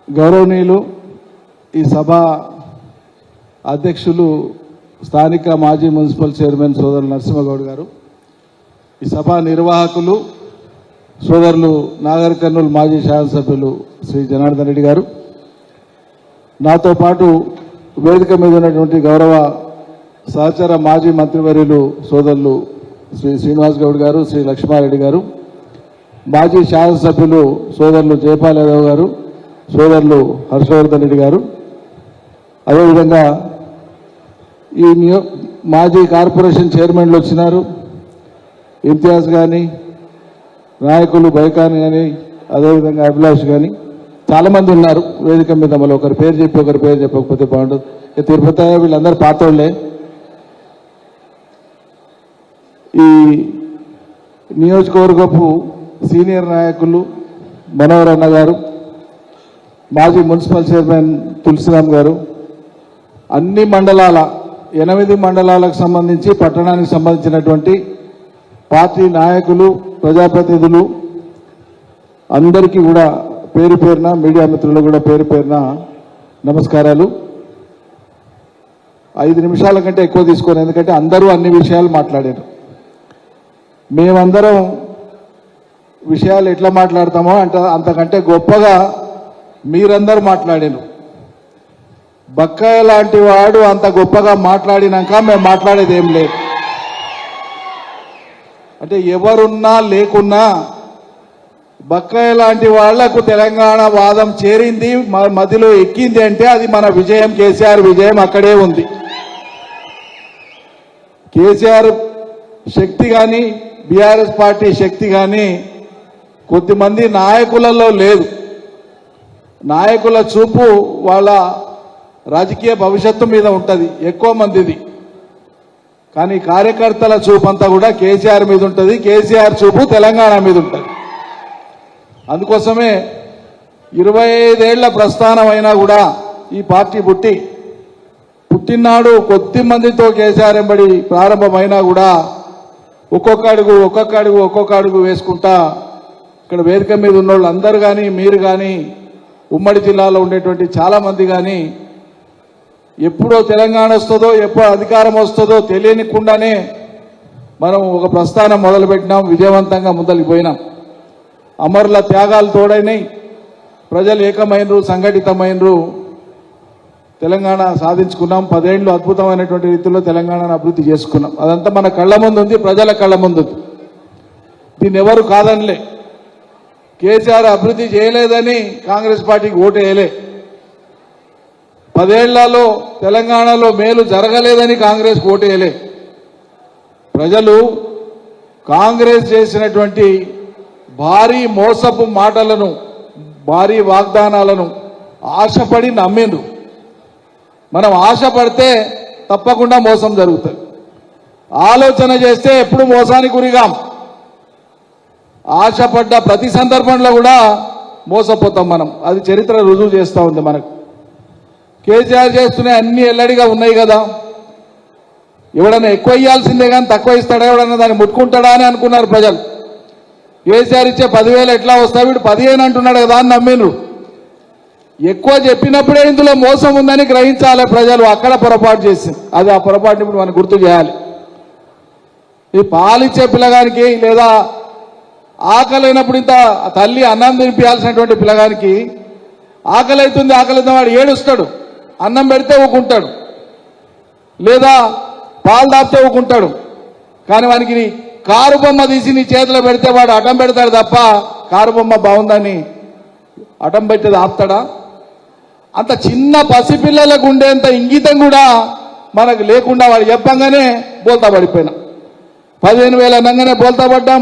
గౌరవనీయులు ఈ సభ అధ్యక్షులు స్థానిక మాజీ మున్సిపల్ చైర్మన్ సోదరులు నరసింహగౌడ్ గారు, ఈ సభ నిర్వాహకులు సోదరులు నాగర్ కర్నూలు మాజీ శాసనసభ్యులు శ్రీ జనార్దన్ రెడ్డి గారు, నాతో పాటు వేదిక మీద ఉన్నటువంటి గౌరవ సహచర మాజీ మంత్రివర్యులు సోదరులు శ్రీ శ్రీనివాస్ గౌడ్ గారు, శ్రీ లక్ష్మారెడ్డి గారు, మాజీ శాసనసభ్యులు సోదరులు జయపాల్ యాదవ్ గారు, సోదరులు హర్షవర్ధన్ రెడ్డి గారు, అదేవిధంగా ఈ మాజీ కార్పొరేషన్ చైర్మన్లు వచ్చినారు, ఇంతియాజ్ కానీ, నాయకులు బైకాన్ కానీ, అదేవిధంగా అభిలాష్ కానీ చాలామంది ఉన్నారు వేదిక మీద. మళ్ళీ ఒకరి పేరు చెప్పి ఒకరి పేరు చెప్పకపోతే బాగుంటుంది. తిరుపతి వీళ్ళందరూ పాతోళ్లే. ఈ నియోజకవర్గపు సీనియర్ నాయకులు మనోహర్ అన్న గారు, మాజీ మున్సిపల్ చైర్మన్ తులసిరామ్ గారు, అన్ని మండలాల 8 మండలాలకు సంబంధించి పట్టణానికి సంబంధించినటువంటి పార్టీ నాయకులు, ప్రజాప్రతినిధులు అందరికీ కూడా పేరు పేరున, మీడియా మిత్రులు కూడా పేరు పేరున నమస్కారాలు. 5 నిమిషాల కంటే ఎక్కువ తీసుకోను, ఎందుకంటే అందరూ అన్ని విషయాలు మాట్లాడారు. మేమందరం విషయాలు ఎట్లా మాట్లాడతామో అంతకంటే గొప్పగా మీరందరూ మాట్లాడారు. బక్కయ్య లాంటి వాడు అంత గొప్పగా మాట్లాడినాక మేము మాట్లాడేది ఏం లేదు. అంటే ఎవరున్నా లేకున్నా బక్కయ్య లాంటి వాళ్లకు తెలంగాణ వాదం చేరింది, మధ్యలో ఎక్కింది అంటే అది మన విజయం, కేసీఆర్ విజయం అక్కడే ఉంది. కేసీఆర్ శక్తి కానీ, బీఆర్ఎస్ పార్టీ శక్తి కానీ కొద్దిమంది నాయకులలో లేదు. నాయకుల చూపు వాళ్ళ రాజకీయ భవిష్యత్తు మీద ఉంటుంది ఎక్కువ మందిది, కానీ కార్యకర్తల చూపు అంతా కూడా కేసీఆర్ మీద ఉంటుంది. కేసీఆర్ చూపు తెలంగాణ మీద ఉంటుంది. అందుకోసమే 25 ఏళ్ల ప్రస్థానం అయినా కూడా ఈ పార్టీ పుట్టినాడు కొద్ది మందితో కేసీఆర్ ఎంబడి ప్రారంభమైనా కూడా ఒక్కొక్క అడుగు వేసుకుంటా ఇక్కడ వేదిక మీద ఉన్న వాళ్ళు అందరూ కానీ, మీరు కానీ, ఉమ్మడి జిల్లాలో ఉండేటువంటి చాలా మంది కానీ ఎప్పుడో తెలంగాణ వస్తుందో, ఎప్పుడు అధికారం వస్తుందో తెలియనికుండానే మనం ఒక ప్రస్థానం మొదలుపెట్టినాం, విజయవంతంగా ముందరికి పోయినాం. అమరుల త్యాగాలు తోడైనాయి, ప్రజలు ఏకమైనరు, సంఘటితమైనరు, తెలంగాణ సాధించుకున్నాం. 10 ఏళ్ళు అద్భుతమైనటువంటి రీతిలో తెలంగాణను అభివృద్ధి చేసుకున్నాం. అదంతా మన కళ్ళ ముందు ఉంది, ప్రజల కళ్ళ ముందు ఉంది. దీన్ని ఎవరు కాదనిలే. కేసీఆర్ అభివృద్ధి చేయలేదని కాంగ్రెస్ పార్టీకి ఓటు వేయలే. 10 ఏళ్లలో తెలంగాణలో మేలు జరగలేదని కాంగ్రెస్ ఓటు వేయలే. ప్రజలు కాంగ్రెస్ చేసినటువంటి భారీ మోసపు మాటలను, భారీ వాగ్దానాలను ఆశపడి నమ్మిండ్రు. మనం ఆశపడితే తప్పకుండా మోసం జరుగుతుంది. ఆలోచన చేస్తే ఎప్పుడు మోసానికి గురిగాం. ఆశపడ్డ ప్రతి సందర్భంలో కూడా మోసపోతాం మనం. అది చరిత్ర రుజువు చేస్తూ ఉంది మనకు. కేసీఆర్ చేస్తున్నాయి అన్ని ఎల్లడిగా ఉన్నాయి కదా. ఎవడన్నా ఎక్కువ ఇవ్వాల్సిందే కానీ తక్కువ ఇస్తాడా, ఎవడన్నా దాన్ని ముట్టుకుంటాడా అని అనుకున్నారు ప్రజలు. కేసీఆర్ ఇచ్చే 10,000 ఎట్లా వస్తాయి, వీడు 15 అంటున్నాడు కదా అని నమ్మిను. ఎక్కువ చెప్పినప్పుడే ఇందులో మోసం ఉందని గ్రహించాలి ప్రజలు. అక్కడ పొరపాటు చేసింది. అది ఆ పొరపాటుని ఇప్పుడు మనం గుర్తు చేయాలి. ఈ పాలిచ్చే పిల్లగానికి లేదా ఆకలైనప్పుడు ఇంత తల్లి అన్నం తినిపించాల్సినటువంటి పిల్లగానికి ఆకలి అవుతుంది వాడు ఏడుస్తాడు, అన్నం పెడితే ఊకుంటాడు, లేదా పాలు దాపితే ఊకుంటాడు. కానీ వానికి కారు బొమ్మ తీసి నీ చేతిలో పెడితే వాడు అటం పెడతాడు తప్ప కారు బొమ్మ బాగుందని అటం పెట్టేది ఆపుతాడా? అంత చిన్న పసిపిల్లలకు ఉండేంత ఇంగితం కూడా మనకు లేకుండా వాడు చెప్పంగానే బోల్తా పడిపోయినా. 15,000 అనగానే బోల్తా పడ్డాం,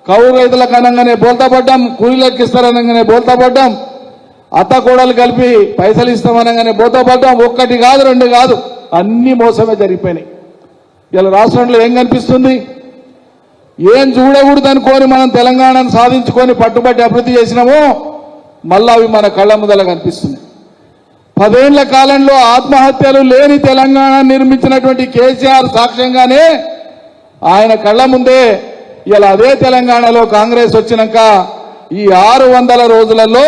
కౌలు రైతులకు అనగానే బోల్తా పడ్డాం, కూలీలకు ఇస్తారనగానే బోల్తా పడ్డాం, అత్త కోడలు కలిపి పైసలు ఇస్తామనగానే బోల్తా పడ్డాం. 1 కాదు 2 కాదు, అన్ని మోసమే జరిగిపోయినాయి. ఇలా రాష్ట్రంలో ఏం కనిపిస్తుంది? ఏం చూడకూడదు అనుకోని మనం తెలంగాణను సాధించుకొని పట్టుబట్టి అభివృద్ధి చేసినామో మళ్ళా అవి మన కళ్ళ ముందల కనిపిస్తుంది. 10 ఏళ్ల కాలంలో ఆత్మహత్యలు లేని తెలంగాణ నిర్మించినటువంటి కేసీఆర్ సాక్ష్యంగానే ఆయన కళ్ళ ముందే ఇలా అదే తెలంగాణలో కాంగ్రెస్ వచ్చినాక ఈ 600 రోజులలో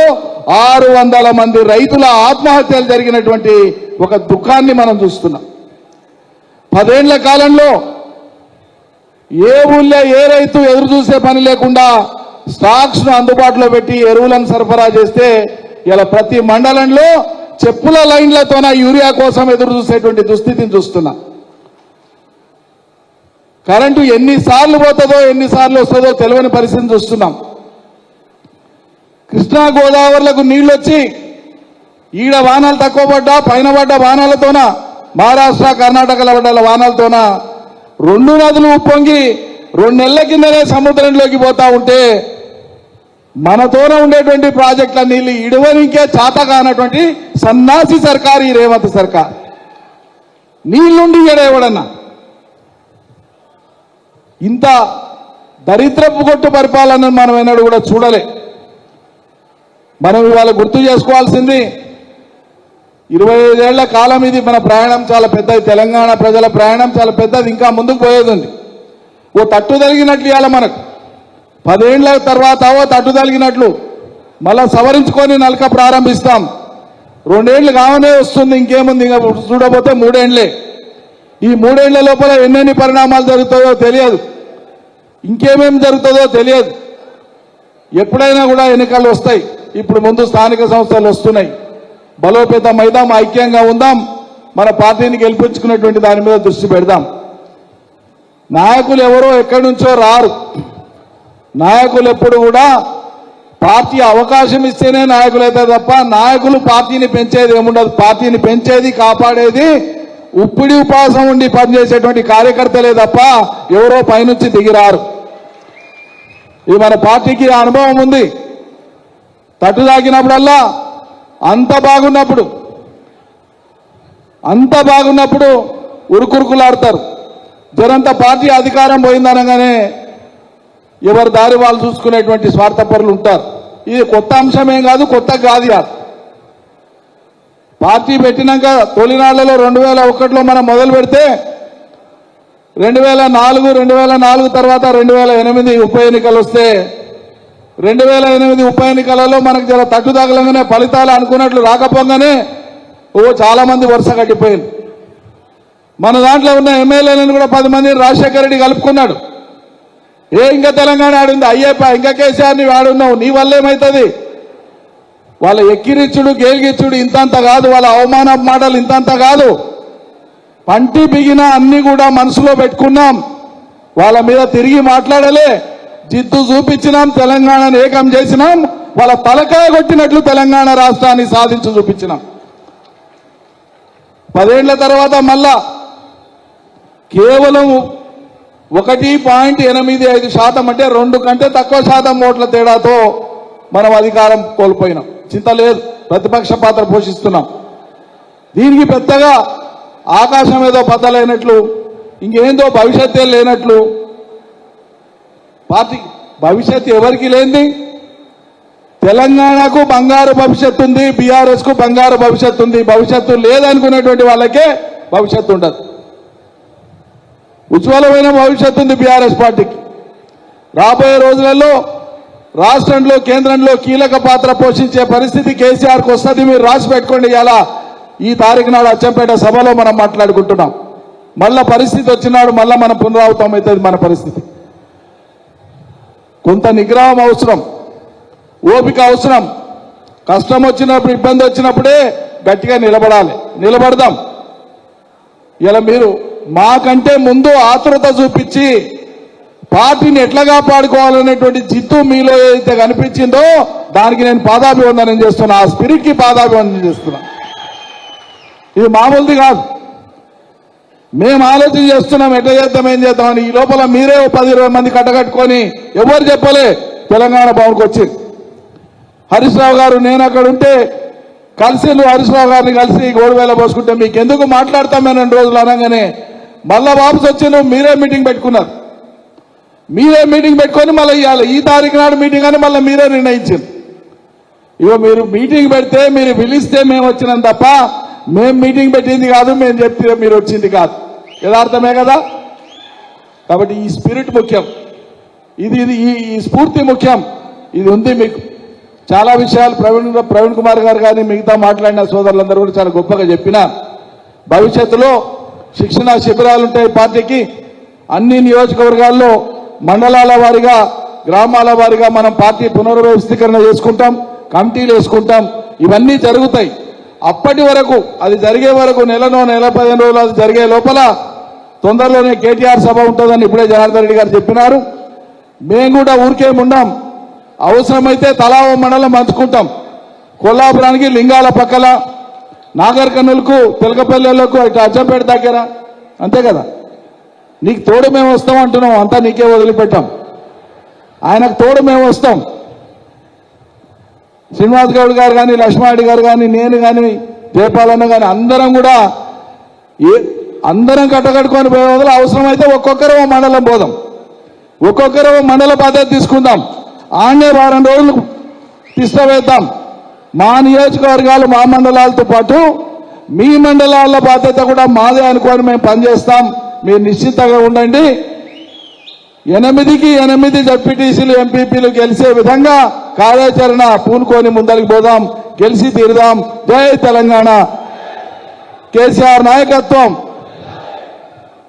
600 మంది రైతుల ఆత్మహత్యలు జరిగినటువంటి ఒక దుఃఖాన్ని మనం చూస్తున్నాం. 10 ఏళ్ల కాలంలో ఏ ఊళ్ళో ఏ రైతు ఎదురు చూసే పని లేకుండా స్టాక్స్ ను అందుబాటులో పెట్టి ఎరువులను సరఫరా చేస్తే ఇలా ప్రతి మండలంలో చెప్పుల లైన్లతోన యూరియా కోసం ఎదురు చూసేటువంటి దుస్థితిని చూస్తున్నాం. కరెంటు ఎన్నిసార్లు పోతుందో ఎన్నిసార్లు వస్తుందో తెలియని పరిస్థితిని చూస్తున్నాం. కృష్ణా గోదావరిలకు నీళ్లు వచ్చి ఈడ వానాలు తక్కువ పడ్డా పైన పడ్డ వానాలతోన మహారాష్ట్ర కర్ణాటకల పడ్డ వానాలతోన 2 నదులు ఉప్పొంగి 2 నెలల కిందనే సముద్రంలోకి పోతా ఉంటే మనతోన ఉండేటువంటి ప్రాజెక్టుల నీళ్లు ఇడవనికే చాత కానటువంటి సన్నాసి సర్కారు ఈ రేవంత్ సర్కార్. నీళ్లుండి ఎడేవడన్నా ఇంత దరిద్రపు కొట్టు పరిపాలన మనం ఎన్నడూ కూడా చూడలే. మనం ఇవాళ గుర్తు చేసుకోవాల్సింది 25 ఏళ్ల కాలం ఇది. మన ప్రయాణం చాలా పెద్దది, తెలంగాణ ప్రజల ప్రయాణం చాలా పెద్దది, ఇంకా ముందుకు పోయేది ఉంది. ఓ తట్టు తగిలినట్లు ఇవాళ మనకు 10 ఏళ్ల తర్వాత ఓ తట్టు తగిలినట్లు మళ్ళా సవరించుకొని నలక ప్రారంభిస్తాం. 2 ఏళ్లు కావనే వస్తుంది, ఇంకేముంది, ఇంకా చూడబోతే 3 ఏళ్లే. ఈ 3 ఏళ్ల లోపల ఎన్నెన్ని పరిణామాలు జరుగుతాయో తెలియదు, ఇంకేమేమి జరుగుతుందో తెలియదు. ఎప్పుడైనా కూడా ఎన్నికలు వస్తాయి. ఇప్పుడు ముందు స్థానిక సంస్థలు వస్తున్నాయి. బలోపేతమైదాం, ఐక్యంగా ఉందాం, మన పార్టీని గెలిపించుకునేటువంటి దాని మీద దృష్టి పెడదాం. నాయకులు ఎవరో ఎక్కడి నుంచో రారు. నాయకులు ఎప్పుడు కూడా పార్టీ అవకాశం ఇస్తేనే నాయకులు అవుతారు తప్ప నాయకులు పార్టీని పెంచేది ఏముండదు. పార్టీని పెంచేది, కాపాడేది ఉప్పిడి ఉపాసం ఉండి పనిచేసేటువంటి కార్యకర్తలే తప్ప ఎవరో పైనుంచి దిగిరారు. ఇది మన పార్టీకి అనుభవం ఉంది. తట్టు తాకినప్పుడల్లా అంత బాగున్నప్పుడు ఉరుకురుకులాడతారు. జరంత పార్టీ అధికారం పోయిందనగానే ఎవరి దారి వాళ్ళు చూసుకునేటువంటి స్వార్థపరులు ఉంటారు. ఇది కొత్త అంశమేం కాదు, కొత్త కాదు. పార్టీ పెట్టినాక తొలినాళ్లలో 2001లో మనం మొదలు పెడితే 2004 తర్వాత 2008 ఉప ఎన్నికలు వస్తే 2008 ఉప ఎన్నికలలో మనకు జర తట్టు తగలంగానే ఫలితాలు అనుకున్నట్లు రాకపోగానే చాలా మంది వరుస కట్టిపోయింది. మన దాంట్లో ఉన్న ఎమ్మెల్యేలను కూడా 10 మందిని రాజశేఖర రెడ్డి కలుపుకున్నాడు. ఇంకా తెలంగాణ ఆడింది, అయ్యప్ప ఇంకా కేసీఆర్ని ఆడున్నావు, నీ వల్ల ఏమవుతుంది? వాళ్ళ ఎక్కిరిచ్చుడు గేలిగిచ్చుడు ఇంతంత కాదు, వాళ్ళ అవమాన మాటలు ఇంతంత కాదు. పంటి బిగిన అన్ని కూడా మనసులో పెట్టుకున్నాం. వాళ్ళ మీద తిరిగి మాట్లాడలే, జిద్దు చూపించినాం, తెలంగాణను ఏకం చేసినాం, వాళ్ళ తలకాయ కొట్టినట్లు తెలంగాణ రాష్ట్రాన్ని సాధించి చూపించినాం. 10 ఏళ్ల తర్వాత మళ్ళా కేవలం 1.85% అంటే 2 కంటే తక్కువ శాతం ఓట్ల తేడాతో మనం అధికారం కోల్పోయినాం. చింత లేదు, ప్రతిపక్ష పాత్ర పోషిస్తున్నాం. దీనికి పెద్దగా ఆకాశం ఏదో బద్దలైనట్లు, ఇంకేందో భవిష్యత్తే లేనట్లు, పార్టీ భవిష్యత్తు ఎవరికి లేనిది. తెలంగాణకు బంగారు భవిష్యత్తు ఉంది, బీఆర్ఎస్ కు బంగారు భవిష్యత్తు ఉంది. భవిష్యత్తు లేదనుకునేటువంటి వాళ్ళకే భవిష్యత్తు ఉండదు. ఉజ్వలమైన భవిష్యత్తు ఉంది బీఆర్ఎస్ పార్టీకి. రాబోయే రోజులలో రాష్ట్రంలో కేంద్రంలో కీలక పాత్ర పోషించే పరిస్థితి కేసీఆర్కి వస్తుంది. మీరు రాసి పెట్టుకోండి. ఇలా ఈ తారీఖు నాడు అచ్చంపేట సభలో మనం మాట్లాడుకుంటున్నాం. మళ్ళా పరిస్థితి వచ్చినాడు మళ్ళా మనం పునరావృతం అవుతుంది మన పరిస్థితి. కొంత నిగ్రహం అవసరం, ఓపిక అవసరం. కష్టం వచ్చినప్పుడు, ఇబ్బంది వచ్చినప్పుడే గట్టిగా నిలబడదాం. ఇలా మీరు మాకంటే ముందు ఆతురత చూపించి పార్టీని ఎట్లా కాపాడుకోవాలనేటువంటి జిత్తు మీలో ఏదైతే కనిపించిందో దానికి నేను పాదాభివందనం చేస్తున్నా, ఆ స్పిరిట్ కి పాదాభివందనం చేస్తున్నా. ఇది మామూలుది కాదు. మేము ఆలోచన చేస్తున్నాం ఎట్లా చేద్దాం, ఏం చేద్దామని. ఈ లోపల మీరే 10-20 మంది కట్టగట్టుకొని ఎవరు చెప్పలే తెలంగాణ భవన్కి వచ్చి హరీష్ రావు గారు నేను అక్కడ ఉంటే కలిసి హరీష్ రావు గారిని కలిసి గోడువేల పోసుకుంటే మీకు ఎందుకు మాట్లాడతామని 2 రోజులు అనగానే మళ్ళా వాపసు వచ్చి మీరే మీటింగ్ పెట్టుకున్నారు. మీరే మీటింగ్ పెట్టుకొని మళ్ళీ ఇవ్వాలి ఈ తారీఖు నాడు మీటింగ్ అని మళ్ళీ మీరే నిర్ణయించారు. ఇగో మీరు మీటింగ్ పెడితే, మీరు పిలిస్తే మేము వచ్చినాం తప్ప మేము మీటింగ్ పెట్టింది కాదు, మేము చెప్తే మీరు వచ్చింది కాదు. యథార్థమే కదా. కాబట్టి ఈ స్పిరిట్ ముఖ్యం, ఇది ఈ స్ఫూర్తి ముఖ్యం. ఇది ఉంది మీకు. చాలా విషయాలు ప్రవీణ్ కుమార్ గారు కానీ మిగతా మాట్లాడిన సోదరులందరూ కూడా చాలా గొప్పగా చెప్పిన భవిష్యత్తులో శిక్షణ శిబిరాలు ఉంటాయి పార్టీకి అన్ని నియోజకవర్గాల్లో మండలాల వారీగా గ్రామాల వారీగా మనం పార్టీ పునర్వ్యవస్థీకరణ చేసుకుంటాం కమిటీలు వేసుకుంటాం ఇవన్నీ జరుగుతాయి అప్పటి వరకు అది జరిగే వరకు నెలనో నెల 15 రోజులు అది జరిగే లోపల తొందరలోనే కేటీఆర్ సభ ఉంటుందని ఇప్పుడే జనార్దన్ రెడ్డి గారు చెప్పినారు మేము కూడా ఊరికేమున్నాం అవసరమైతే తలా ఓ మండలం పంచుకుంటాం కొల్లాపురానికి లింగాల పక్కల నాగర్ కర్నూలుకు తెలకపల్లెలకు ఇటు అచ్చంపేట దగ్గర అంతే కదా నీకు తోడు మేము వస్తాం అంటున్నాం అంతా నీకే వదిలిపెట్టాం ఆయనకు తోడు మేము వస్తాం శ్రీనివాస్ గౌడ్ గారు కానీ లక్ష్మారెడ్డి గారు కానీ నేను కానీ జయపాలన్న కానీ అందరం కూడా అందరం కట్టకట్టుకొని పోయే వదలు అవసరమైతే ఒక్కొక్కరు మండలం పోదాం ఒక్కొక్కరు మండల బాధ్యత తీసుకుందాం ఆనే వారం రోజులు తీసుకువేద్దాం మా నియోజకవర్గాలు మా మండలాలతో పాటు మీ మండలాల బాధ్యత కూడా మాదే అనుకొని మేము పనిచేస్తాం మీరు నిశ్చితంగా ఉండండి 8కి 8 జడ్పీటీసీలు ఎంపీపీలు గెలిచే విధంగా కార్యాచరణ పూనుకొని ముందరికి పోదాం గెలిచి తీరుదాం జై తెలంగాణ కేసీఆర్ నాయకత్వం